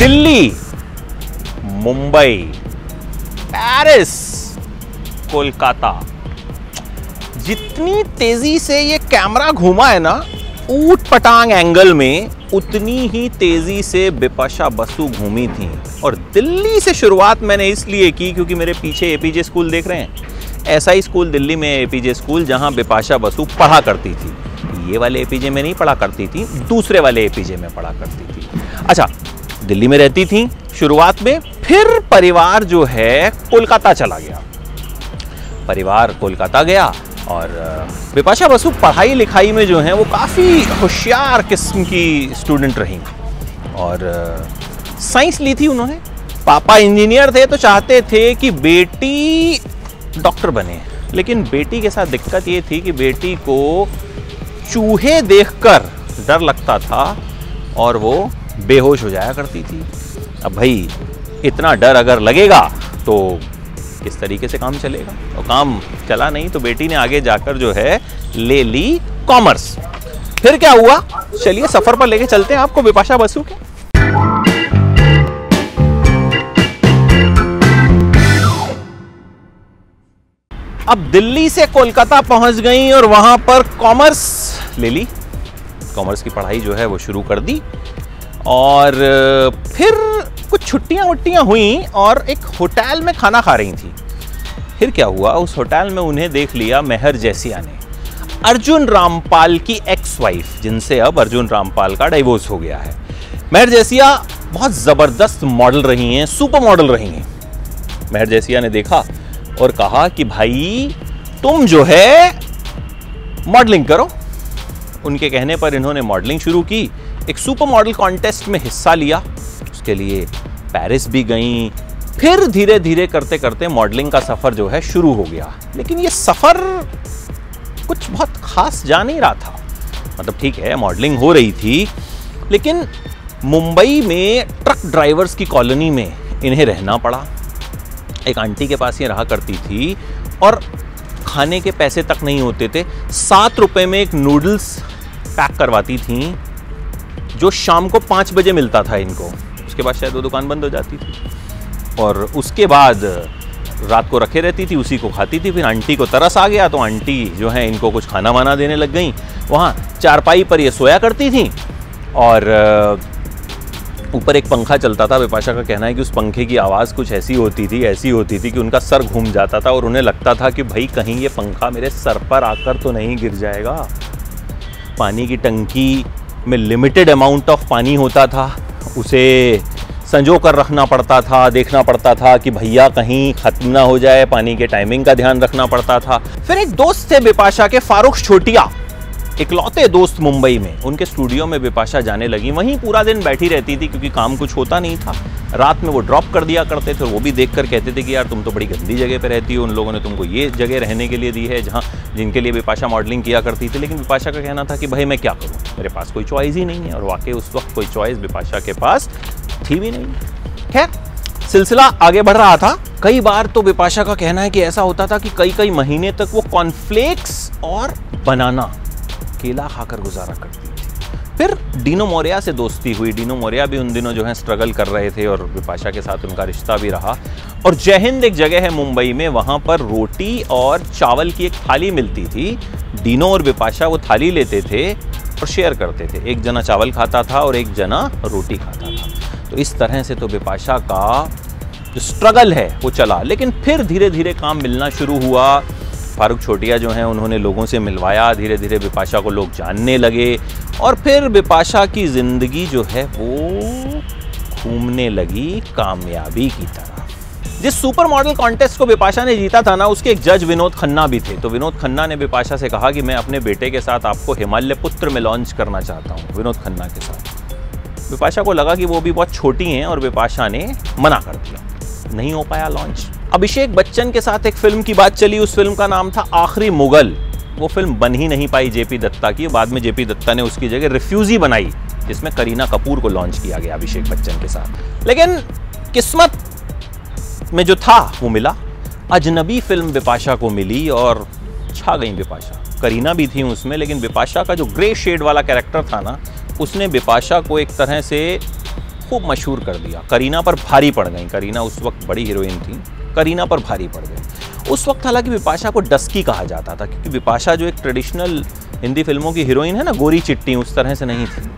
Delhi, Mumbai, Paris, Kolkata, जितनी तेजी से ये कैमरा घूमा है ना ऊट पटांग एंगल में, उतनी ही तेजी से बिपाशा बसु घूमी थी। और दिल्ली से शुरुआत मैंने इसलिए की क्योंकि मेरे पीछे एपीजे स्कूल देख रहे हैं, ऐसा ही स्कूल दिल्ली में एपीजे स्कूल जहां बिपाशा बसु पढ़ा करती थी। ये वाले एपीजे में नहीं पढ़ा करती थी, दूसरे वाले एपीजे में पढ़ा करती थी। अच्छा, दिल्ली में रहती थी शुरुआत में, फिर परिवार जो है कोलकाता चला गया। परिवार कोलकाता गया और बिपाशा बसु पढ़ाई लिखाई में जो है वो काफ़ी होशियार किस्म की स्टूडेंट रही और साइंस ली थी उन्होंने। पापा इंजीनियर थे तो चाहते थे कि बेटी डॉक्टर बने, लेकिन बेटी के साथ दिक्कत ये थी कि बेटी को चूहे देखकर डर लगता था और वो बेहोश हो जाया करती थी। अब भाई इतना डर अगर लगेगा तो किस तरीके से काम चलेगा, और काम चला नहीं तो बेटी ने आगे जाकर जो है ले ली कॉमर्स। फिर क्या हुआ, चलिए सफर पर लेके चलते हैं आपको बिपाशा बसु के। अब दिल्ली से कोलकाता पहुंच गई और वहां पर कॉमर्स ले ली, कॉमर्स की पढ़ाई जो है वो शुरू कर दी। और फिर कुछ छुट्टियां वुट्टियां हुई और एक होटल में खाना खा रही थी। फिर क्या हुआ, उस होटल में उन्हें देख लिया मेहर जैसिया ने, अर्जुन रामपाल की एक्स वाइफ, जिनसे अब अर्जुन रामपाल का डाइवोर्स हो गया है। मेहर जैसिया बहुत ज़बरदस्त मॉडल रही हैं, सुपर मॉडल रही हैं। मेहर जैसिया ने देखा और कहा कि भाई तुम जो है मॉडलिंग करो। उनके कहने पर इन्होंने मॉडलिंग शुरू की, एक सुपर मॉडल कॉन्टेस्ट में हिस्सा लिया, उसके लिए पेरिस भी गई। फिर धीरे धीरे करते करते मॉडलिंग का सफ़र जो है शुरू हो गया। लेकिन ये सफ़र कुछ बहुत खास जा नहीं रहा था। मतलब ठीक है मॉडलिंग हो रही थी, लेकिन मुंबई में ट्रक ड्राइवर्स की कॉलोनी में इन्हें रहना पड़ा। एक आंटी के पास ये रहा करती थी और खाने के पैसे तक नहीं होते थे। 7 रुपए में एक नूडल्स पैक करवाती थी जो शाम को 5 बजे मिलता था इनको। उसके बाद शायद वो दुकान बंद हो जाती थी और उसके बाद रात को रखे रहती थी, उसी को खाती थी। फिर आंटी को तरस आ गया तो आंटी जो है इनको कुछ खाना वाना देने लग गई। वहाँ चारपाई पर ये सोया करती थी और ऊपर एक पंखा चलता था। बिपाशा का कहना है कि उस पंखे की आवाज़ कुछ ऐसी होती थी कि उनका सर घूम जाता था और उन्हें लगता था कि भाई कहीं ये पंखा मेरे सर पर आकर तो नहीं गिर जाएगा। पानी की टंकी में लिमिटेड अमाउंट ऑफ पानी होता था, उसे संजो कर रखना पड़ता था, देखना पड़ता था कि भैया कहीं ख़त्म ना हो जाए, पानी के टाइमिंग का ध्यान रखना पड़ता था। फिर एक दोस्त थे बिपाशा के, फारूक छोटिया, इकलौते दोस्त मुंबई में। उनके स्टूडियो में बिपाशा जाने लगी, वहीं पूरा दिन बैठी रहती थी क्योंकि काम कुछ होता नहीं था। रात में वो ड्रॉप कर दिया करते थे और वो भी देखकर कहते थे कि यार तुम तो बड़ी गंदी जगह पे रहती हो, उन लोगों ने तुमको ये जगह रहने के लिए दी है जहाँ जिनके लिए बिपाशा मॉडलिंग किया करती थी। लेकिन बिपाशा का कहना था कि भाई मैं क्या करूँ, मेरे पास कोई चॉइस ही नहीं है। और वाकई उस वक्त कोई चॉइस बिपाशा के पास थी भी नहीं। खैर सिलसिला आगे बढ़ रहा था। कई बार तो बिपाशा का कहना है कि ऐसा होता था कि कई महीने तक वो कॉर्नफ्लेक्स और बनाना केला खाकर गुजारा करती थी। फिर डीनो मोरिया से दोस्ती हुई। डीनो मोरिया भी उन दिनों जो है स्ट्रगल कर रहे थे और बिपाशा के साथ उनका रिश्ता भी रहा। और जय हिंद एक जगह है मुंबई में, वहाँ पर रोटी और चावल की एक थाली मिलती थी। डीनो और बिपाशा वो थाली लेते थे और शेयर करते थे। एक जना चावल खाता था और एक जना रोटी खाता था। तो इस तरह से तो बिपाशा का जो स्ट्रगल है वो चला। लेकिन फिर धीरे धीरे काम मिलना शुरू हुआ। फारूक छोटिया जो हैं उन्होंने लोगों से मिलवाया, धीरे धीरे बिपाशा को लोग जानने लगे और फिर बिपाशा की ज़िंदगी जो है वो घूमने लगी कामयाबी की तरफ। जिस सुपर मॉडल कॉन्टेस्ट को बिपाशा ने जीता था ना, उसके एक जज विनोद खन्ना भी थे। तो विनोद खन्ना ने बिपाशा से कहा कि मैं अपने बेटे के साथ आपको हिमालय पुत्र में लॉन्च करना चाहता हूँ, विनोद खन्ना के साथ। बिपाशा को लगा कि वो भी बहुत छोटी हैं और बिपाशा ने मना कर दिया, नहीं हो पाया लॉन्च। अभिषेक बच्चन के साथ एक फिल्म की बात चली, उस फिल्म का नाम था आखिरी मुगल। वो फिल्म बन ही नहीं पाई जेपी दत्ता की। बाद में जेपी दत्ता ने उसकी जगह रिफ्यूजी बनाई, जिसमें करीना कपूर को लॉन्च किया गया अभिषेक बच्चन के साथ। लेकिन किस्मत में जो था वो मिला। अजनबी फिल्म बिपाशा को मिली और छा गई बिपाशा। करीना भी थी उसमें, लेकिन बिपाशा का जो ग्रे शेड वाला कैरेक्टर था ना, उसने बिपाशा को एक तरह से खूब मशहूर कर दिया, करीना पर भारी पड़ गई। करीना उस वक्त बड़ी हीरोइन थी, करीना पर भारी पड़ गई। उस वक्त हालांकि बिपाशा को डस्की कहा जाता था, क्योंकि बिपाशा जो एक ट्रेडिशनल हिंदी फिल्मों की हीरोइन है ना, गोरी चिट्टी, उस तरह से नहीं थी।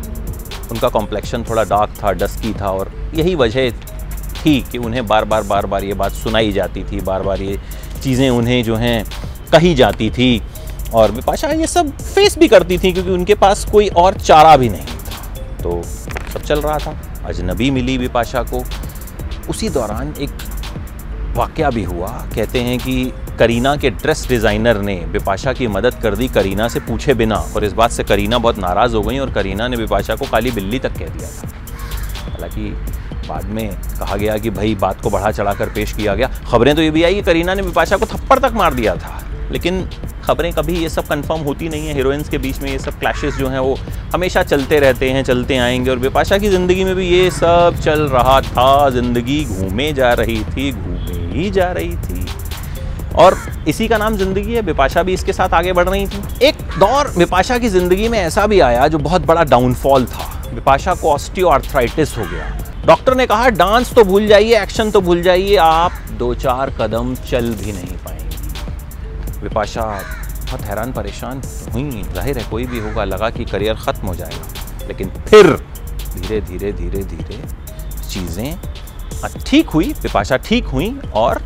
उनका कॉम्प्लेक्शन थोड़ा डार्क था, डस्की था, और यही वजह थी कि उन्हें बार बार ये बात सुनाई जाती थी, बार बार ये चीज़ें उन्हें जो हैं कही जाती थी। और बिपाशा ये सब फेस भी करती थी, क्योंकि उनके पास कोई और चारा भी नहीं था। तो सब चल रहा था। अजनबी मिली बिपाशा को। उसी दौरान एक वाकया भी हुआ। कहते हैं कि करीना के ड्रेस डिज़ाइनर ने बिपाशा की मदद कर दी करीना से पूछे बिना, और इस बात से करीना बहुत नाराज़ हो गई और करीना ने बिपाशा को काली बिल्ली तक कह दिया था। हालांकि बाद में कहा गया कि भाई बात को बढ़ा चढ़ाकर पेश किया गया। खबरें तो ये भी आई कि करीना ने बिपाशा को थप्पड़ तक मार दिया था, लेकिन खबरें कभी ये सब कंफर्म होती नहीं है। हीरोइंस के बीच में ये सब क्लैशेस जो हैं वो हमेशा चलते रहते हैं, चलते आएंगे। और बिपाशा की ज़िंदगी में भी ये सब चल रहा था। ज़िंदगी घूमे जा रही थी, घूमे ही जा रही थी, और इसी का नाम ज़िंदगी है। बिपाशा भी इसके साथ आगे बढ़ रही थी। एक दौर बिपाशा की ज़िंदगी में ऐसा भी आया जो बहुत बड़ा डाउनफॉल था। बिपाशा को ऑस्टियोआर्थराइटिस हो गया। डॉक्टर ने कहा डांस तो भूल जाइए, एक्शन तो भूल जाइए, आप 2-4 कदम चल भी नहीं पाएंगे। बिपाशा बहुत हैरान परेशान हुई। जाहिर है कोई भी होगा, लगा कि करियर ख़त्म हो जाएगा। लेकिन फिर धीरे धीरे धीरे धीरे चीज़ें ठीक हुई, बिपाशा ठीक हुई और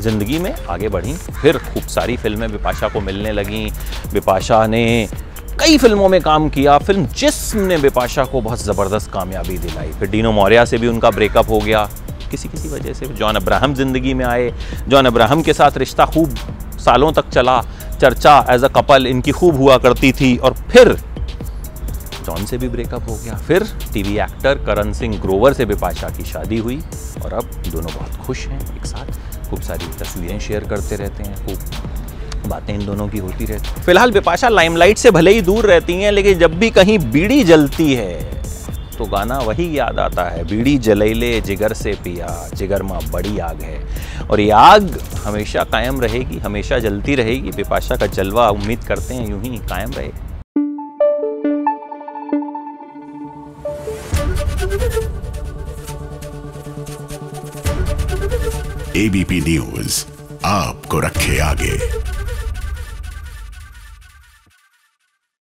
ज़िंदगी में आगे बढ़ी। फिर खूब सारी फिल्में बिपाशा को मिलने लगीं। बिपाशा ने कई फिल्मों में काम किया। फिल्म जिस्म ने बिपाशा को बहुत ज़बरदस्त कामयाबी दिलाई। फिर डीनो मौर्या से भी उनका ब्रेकअप हो गया किसी वजह से। जॉन अब्राहम ज़िंदगी में आए। जॉन अब्राहम के साथ रिश्ता खूब सालों तक चला। चर्चा एज अ कपल इनकी खूब हुआ करती थी। और फिर जॉन से भी ब्रेकअप हो गया। फिर टीवी एक्टर करण सिंह ग्रोवर से बिपाशा की शादी हुई और अब दोनों बहुत खुश हैं एक साथ। खूब सारी तस्वीरें शेयर करते रहते हैं, खूब बातें इन दोनों की होती रहती। फिलहाल बिपाशा लाइमलाइट से भले ही दूर रहती हैं, लेकिन जब भी कहीं बीड़ी जलती है तो गाना वही याद आता है, बीड़ी जलैले जिगर से पिया, जिगर माँ बड़ी आग है। और ये आग हमेशा कायम रहेगी, हमेशा जलती रहेगी। बिपाशा का जलवा उम्मीद करते हैं यूं ही कायम रहे। एबीपी न्यूज़ आपको रखे आगे।